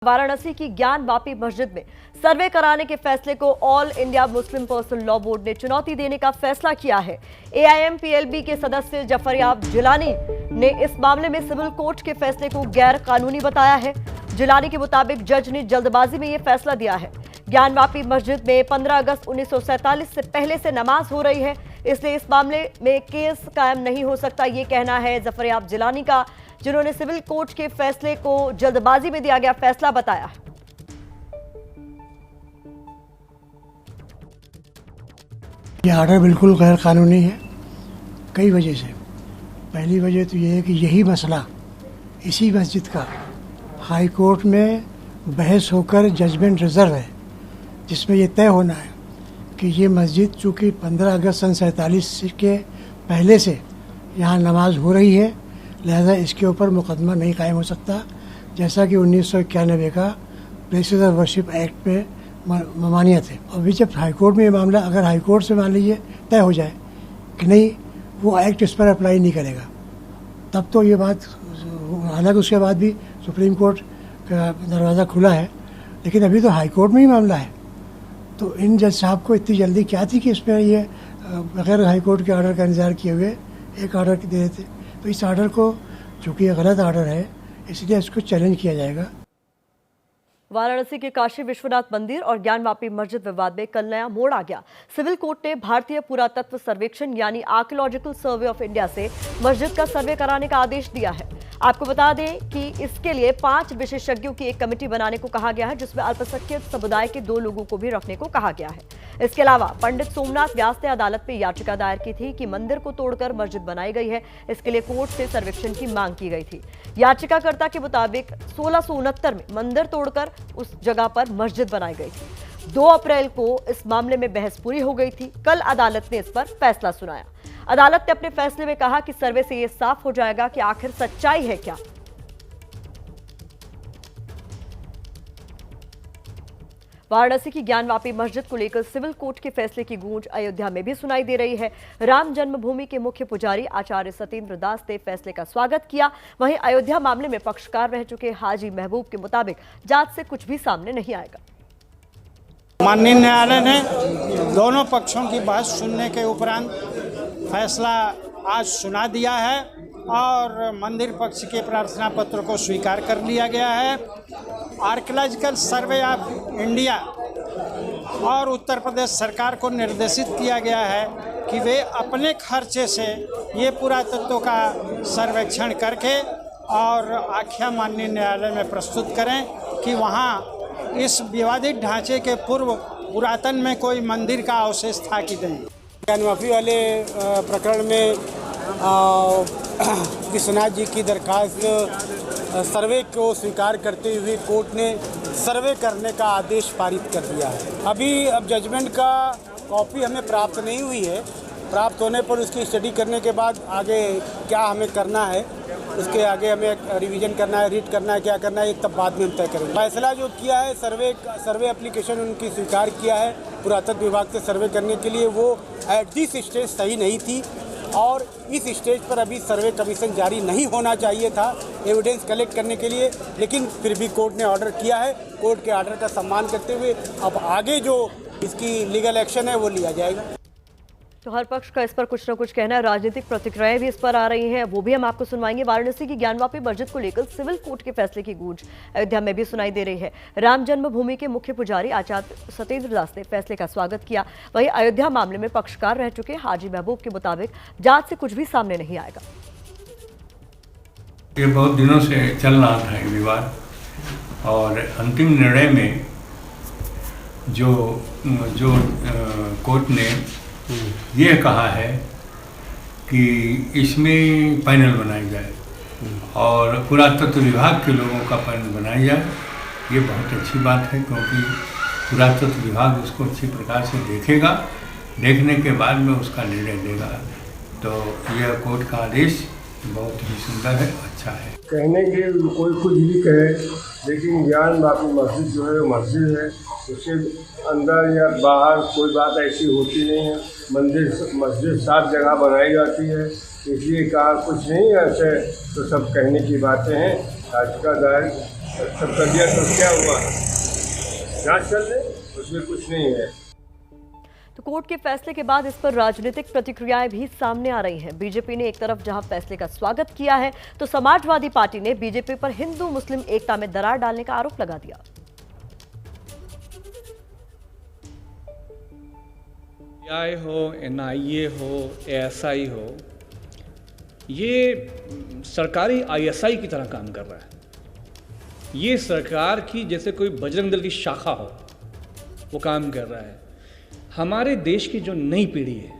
वाराणसी की ज्ञान वापी मस्जिद में सर्वे कराने के फैसले को all India Muslim personal law board ने चुनौती देने का फैसला किया है। एआईएमपीएलबी के सदस्य जफरयाब जिलानी ने इस मामले में सिविल कोर्ट के फैसले को गैर कानूनी बताया है। जिलानी के मुताबिक जज ने जल्दबाजी में यह फैसला दिया है। ज्ञान वापी मस्जिद में 15 अगस्त 1947 से पहले से नमाज हो रही है, इसलिए इस मामले में केस कायम नहीं हो सकता, ये कहना है जफरयाब जिलानी का, जिन्होंने सिविल कोर्ट के फैसले को जल्दबाजी में दिया गया फैसला बताया। यह आर्डर बिल्कुल गैर कानूनी है कई वजह से। पहली वजह तो यह है कि यही मसला इसी मस्जिद का हाई कोर्ट में बहस होकर जजमेंट रिजर्व है, जिसमें यह तय होना है कि ये मस्जिद चूँकि 15 अगस्त सन 47 के पहले से यहाँ नमाज हो रही है, लिहाजा इसके ऊपर मुकदमा नहीं कायम हो सकता, जैसा कि 1991 का प्लेसेस ऑफ वर्शिप एक्ट पे ममानियत है। अभी जब हाईकोर्ट में ये मामला अगर हाईकोर्ट से मान लीजिए तय हो जाए कि नहीं वो एक्ट इस पर अप्लाई नहीं करेगा, तब तो ये बात, हालांकि उसके बाद भी सुप्रीम कोर्ट का दरवाज़ा खुला है, लेकिन अभी तो हाईकोर्ट में ही मामला है। तो इन जज साहब को इतनी जल्दी क्या थी कि इसमें ये बगैर हाईकोर्ट के ऑर्डर का इंतजार किए हुए एक ऑर्डर दे देते। तो इस ऑर्डर को, चूँकि ये गलत ऑर्डर है, इसलिए इसको चैलेंज किया जाएगा। वाराणसी के काशी विश्वनाथ मंदिर और ज्ञान वापी मस्जिद विवाद में कल नया मोड़ आ गया। सिविल कोर्ट ने भारतीय पुरातत्व सर्वेक्षण यानी आर्कियोलॉजिकल सर्वे ऑफ इंडिया से मस्जिद का सर्वे कराने का आदेश दिया है। आपको बता दें कि इसके लिए 5 विशेषज्ञों की एक कमेटी बनाने को कहा गया है, जिसमें अल्पसंख्यक समुदाय के 2 लोगों को भी रखने को कहा गया है। इसके अलावा पंडित सोमनाथ व्यास ने अदालत में याचिका दायर की थी कि मंदिर को तोड़कर मस्जिद बनाई गई है, इसके लिए कोर्ट से सर्वेक्षण की मांग की गई थी। याचिकाकर्ता के मुताबिक 1669 में मंदिर तोड़कर उस जगह पर मस्जिद बनाई गई थी। 2 अप्रैल को इस मामले में बहस पूरी हो गई थी। कल अदालत ने इस पर फैसला सुनाया। अदालत ने अपने फैसले में कहा कि सर्वे से यह साफ हो जाएगा कि आखिर सच्चाई है क्या। वाराणसी की ज्ञान वापी मस्जिद को लेकर सिविल कोर्ट के फैसले की गूंज अयोध्या में भी सुनाई दे रही है। राम जन्मभूमि के मुख्य पुजारी आचार्य सत्येंद्र दास ने फैसले का स्वागत किया। वहीं अयोध्या मामले में पक्षकार रह चुके हाजी महबूब के मुताबिक जांच से कुछ भी सामने नहीं आएगा। माननीय न्यायालय ने दोनों पक्षों की बात सुनने के उपरांत फैसला आज सुना दिया है और मंदिर पक्ष के प्रार्थना पत्र को स्वीकार कर लिया गया है। आर्कियोलॉजिकल सर्वे ऑफ इंडिया और उत्तर प्रदेश सरकार को निर्देशित किया गया है कि वे अपने खर्चे से ये पुरातत्व का सर्वेक्षण करके और आख्या माननीय न्यायालय में प्रस्तुत करें कि वहाँ इस विवादित ढांचे के पूर्व पुरातन में कोई मंदिर का अवशेष था कि नहीं। ज्ञान वापी वाले प्रकरण में विश्वनाथ जी की दरखास्त सर्वे को स्वीकार करते हुए कोर्ट ने सर्वे करने का आदेश पारित कर दिया है। अब जजमेंट का कॉपी हमें प्राप्त नहीं हुई है। प्राप्त होने पर उसकी स्टडी करने के बाद आगे क्या हमें करना है, उसके आगे हमें रिवीजन करना है, रीड करना है, क्या करना है, ये तब बाद में हम तय करेंगे। फैसला जो किया है, सर्वे एप्लीकेशन उनकी स्वीकार किया है पुरातत्व विभाग से सर्वे करने के लिए, वो एट दिस स्टेज सही नहीं थी और इस स्टेज पर अभी सर्वे कमीशन जारी नहीं होना चाहिए था एविडेंस कलेक्ट करने के लिए, लेकिन फिर भी कोर्ट ने ऑर्डर किया है। कोर्ट के ऑर्डर का सम्मान करते हुए अब आगे जो इसकी लीगल एक्शन है वो लिया जाएगा। तो हर पक्ष का इस पर कुछ न कुछ कहना है। राजनीतिक प्रतिक्रियाएं भी इस पर आ रही हैं, वो भी हम आपको सुनवाएंगे। वाराणसी की ज्ञान वापी मस्जिद को लेकर सिविल कोर्ट के फैसले की गूंज अयोध्या में भी सुनाई दे रही है। राम जन्मभूमि के मुख्य पुजारी आचार्य सत्येंद्र दास ने फैसले का स्वागत किया। वहीं अयोध्या मामले में पक्षकार रह चुके हाजी महबूब के मुताबिक जांच से कुछ भी सामने नहीं आएगा। ये बहुत दिनों से चल रहा था ये विवाद और अंतिम निर्णय में जो कोर्ट ने ये कहा है कि इसमें पैनल बनाई जाए और पुरातत्व विभाग के लोगों का पैनल बनाया जाए। ये बहुत अच्छी बात है, क्योंकि पुरातत्व विभाग उसको अच्छी प्रकार से देखेगा, देखने के बाद में उसका निर्णय देगा। तो यह कोर्ट का आदेश बहुत ही सुंदर है, अच्छा है। कहने के कोई कुछ भी कहे, लेकिन ज्ञान वापी मस्जिद जो है वो मस्जिद है, उसके अंदर या बाहर कोई बात ऐसी होती नहीं है। मस्जिद 7 जगह बनाई जाती है, इसलिए कहा कुछ नहीं ऐसे तो सब कहने की बातें हैं। याचिका दायर सब कर दिया तो क्या हुआ? जांच कर ले, उसमें कुछ नहीं है। तो कोर्ट के फैसले के बाद इस पर राजनीतिक प्रतिक्रियाएं भी सामने आ रही हैं। बीजेपी ने एक तरफ जहां फैसले का स्वागत किया है, तो समाजवादी पार्टी ने बीजेपी पर हिंदू मुस्लिम एकता में दरार डालने का आरोप लगा दिया। आई हो, एनआईए हो, एएसआई हो, ये सरकारी आईएसआई की तरह काम कर रहा है। ये सरकार की जैसे कोई बजरंग दल की शाखा हो, वो काम कर रहा है। हमारे देश की जो नई पीढ़ी है,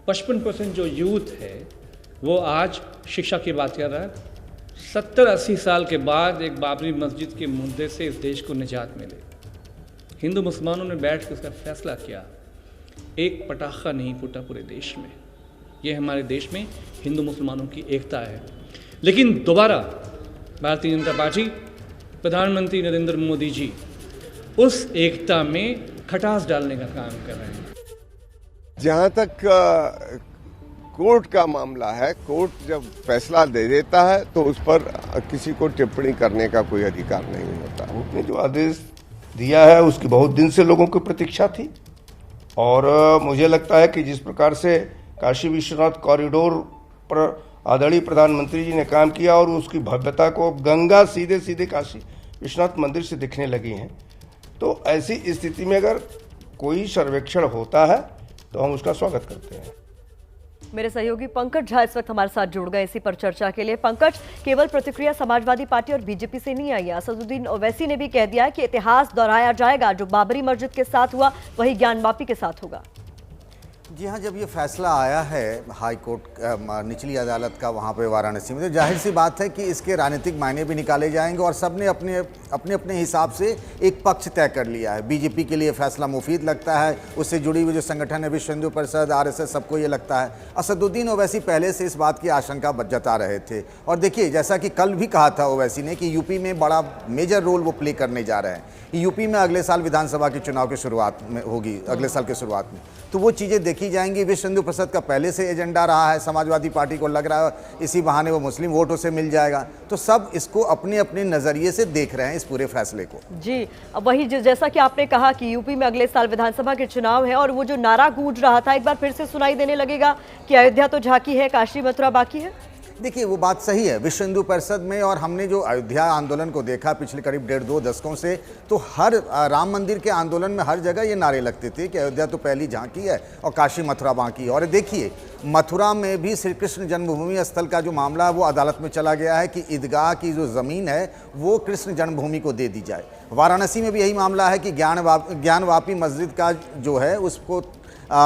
55% जो यूथ है, वो आज शिक्षा की बात कर रहा है। 70-80 साल के बाद एक बाबरी मस्जिद के मुद्दे से इस देश को निजात मिले। हिंदू मुसलमानों ने बैठ कर उसका फैसला किया। एक पटाखा नहीं फूटा पूरे देश में। ये हमारे देश में हिंदू मुसलमानों की एकता है। लेकिन दोबारा भारतीय जनता पार्टी, प्रधानमंत्री नरेंद्र मोदी जी उस एकता में खटास डालने का काम कर रहे हैं। जहाँ तक कोर्ट का मामला है, कोर्ट जब फैसला दे देता है तो उस पर किसी को टिप्पणी करने का कोई अधिकार नहीं होता। उसने जो आदेश दिया है उसकी बहुत दिन से लोगों की प्रतीक्षा थी, और मुझे लगता है कि जिस प्रकार से काशी विश्वनाथ कॉरिडोर पर आदरणीय प्रधानमंत्री जी ने काम किया और उसकी भव्यता को गंगा सीधे सीधे काशी विश्वनाथ मंदिर से दिखने लगी हैं, तो ऐसी स्थिति में अगर कोई सर्वेक्षण होता है तो हम उसका स्वागत करते हैं। मेरे सहयोगी पंकज झा इस वक्त हमारे साथ जुड़ गए इसी पर चर्चा के लिए। पंकज, केवल प्रतिक्रिया समाजवादी पार्टी और बीजेपी से नहीं आई है। असदुद्दीन ओवैसी ने भी कह दिया कि इतिहास दोहराया जाएगा, जो बाबरी मस्जिद के साथ हुआ वही ज्ञानवापी के साथ होगा। जी हाँ, जब ये फैसला आया है हाई कोर्ट निचली अदालत का वहाँ पे वाराणसी में, तो जाहिर सी बात है कि इसके राजनीतिक मायने भी निकाले जाएंगे और सबने अपने अपने अपने हिसाब से एक पक्ष तय कर लिया है। बीजेपी के लिए फैसला मुफीद लगता है, उससे जुड़ी हुई जो संगठन है विश्व हिंदू परिषद, आरएसएस, सबको ये लगता है। असदुद्दीन ओवैसी पहले से इस बात की आशंका जता रहे थे, और देखिए जैसा कि कल भी कहा था ओवैसी ने कि यूपी में बड़ा मेजर रोल वो प्ले करने जा रहे हैं। यूपी में अगले साल विधानसभा के चुनाव की शुरुआत में होगी, अगले साल की शुरुआत में, तो वो चीज़ें देखी जाएंगी। विश्व हिंदू परिषद का पहले से एजेंडा रहा है, समाजवादी पार्टी को लग रहा है इसी बहाने वो मुस्लिम वोटों से मिल जाएगा, तो सब इसको अपने अपने नज़रिए से देख रहे हैं इस पूरे फैसले को। जी, अब वही जैसा कि आपने कहा कि यूपी में अगले साल विधानसभा के चुनाव है, और वो जो नारा गूंज रहा था एक बार फिर से सुनाई देने लगेगा कि अयोध्या तो झांकी है, काशी मथुरा बाकी है। देखिए वो बात सही है विश्व हिंदू परिषद में, और हमने जो अयोध्या आंदोलन को देखा पिछले करीब 1.5-2 दशकों से, तो हर राम मंदिर के आंदोलन में हर जगह ये नारे लगते थे कि अयोध्या तो पहली झांकी है और काशी मथुरा बाकी है। और देखिए मथुरा में भी श्री कृष्ण जन्मभूमि स्थल का जो मामला है वो अदालत में चला गया है कि ईदगाह की जो ज़मीन है वो कृष्ण जन्मभूमि को दे दी जाए। वाराणसी में भी यही मामला है कि ज्ञानवापी मस्जिद का जो है उसको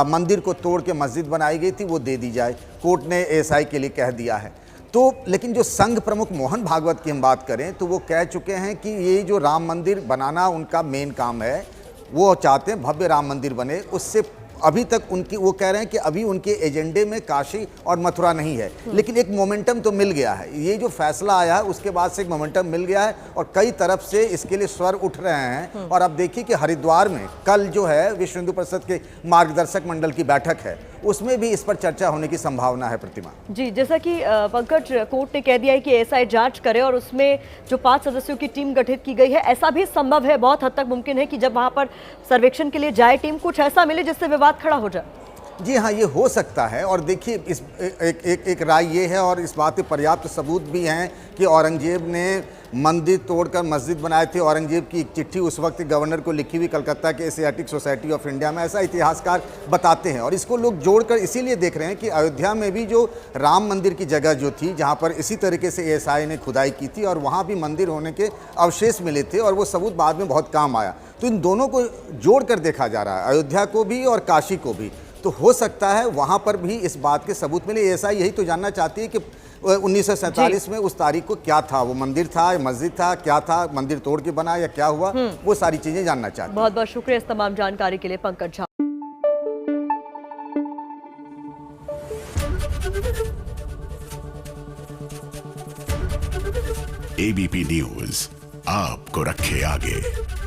मंदिर को तोड़ के मस्जिद बनाई गई थी वो दे दी जाए, कोर्ट ने एएसआई के लिए कह दिया है। तो लेकिन जो संघ प्रमुख मोहन भागवत की हम बात करें तो वो कह चुके हैं कि ये जो राम मंदिर बनाना उनका मेन काम है, वो चाहते हैं भव्य राम मंदिर बने। उससे अभी तक उनकी वो कह रहे हैं कि अभी उनके एजेंडे में काशी और मथुरा नहीं है, लेकिन एक मोमेंटम तो मिल गया है। ये जो फैसला आया है उसके बाद से एक मोमेंटम मिल गया है और कई तरफ से इसके लिए स्वर उठ रहे हैं। और अब देखिए कि हरिद्वार में कल जो है विश्व हिंदू परिषद के मार्गदर्शक मंडल की बैठक है, उसमें भी इस पर चर्चा होने की संभावना है। प्रतिमा जी, जैसा कि पंकज, कोर्ट ने कह दिया है कि एएसआई जांच करे और उसमें जो 5 सदस्यों की टीम गठित की गई है, ऐसा भी संभव है, बहुत हद तक मुमकिन है कि जब वहां पर सर्वेक्षण के लिए जाए टीम, कुछ ऐसा मिले जिससे विवाद खड़ा हो जाए। जी हाँ, ये हो सकता है। और देखिए इस एक राय ये है और इस बात के पर्याप्त सबूत भी हैं कि औरंगजेब ने मंदिर तोड़कर मस्जिद बनाए थे। औरंगजेब की एक चिट्ठी उस वक्त गवर्नर को लिखी हुई कलकत्ता के एशियाटिक सोसाइटी ऑफ इंडिया में, ऐसा इतिहासकार बताते हैं। और इसको लोग जोड़कर इसीलिए देख रहे हैं कि अयोध्या में भी जो राम मंदिर की जगह जो थी, जहाँ पर इसी तरीके से एएसआई ने खुदाई की थी और वहाँ भी मंदिर होने के अवशेष मिले थे और वो सबूत बाद में बहुत काम आया। तो इन दोनों को जोड़कर देखा जा रहा है, अयोध्या को भी और काशी को भी। तो हो सकता है वहाँ पर भी इस बात के सबूत मिले। एएसआई यही तो जानना चाहती है कि 1947 में उस तारीख को क्या था, वो मंदिर था या मस्जिद था, क्या था, मंदिर तोड़ के बना या क्या हुआ, वो सारी चीजें जानना चाहती है। बहुत बहुत शुक्रिया इस तमाम जानकारी के लिए पंकज झा। एबीपी न्यूज आपको रखे आगे।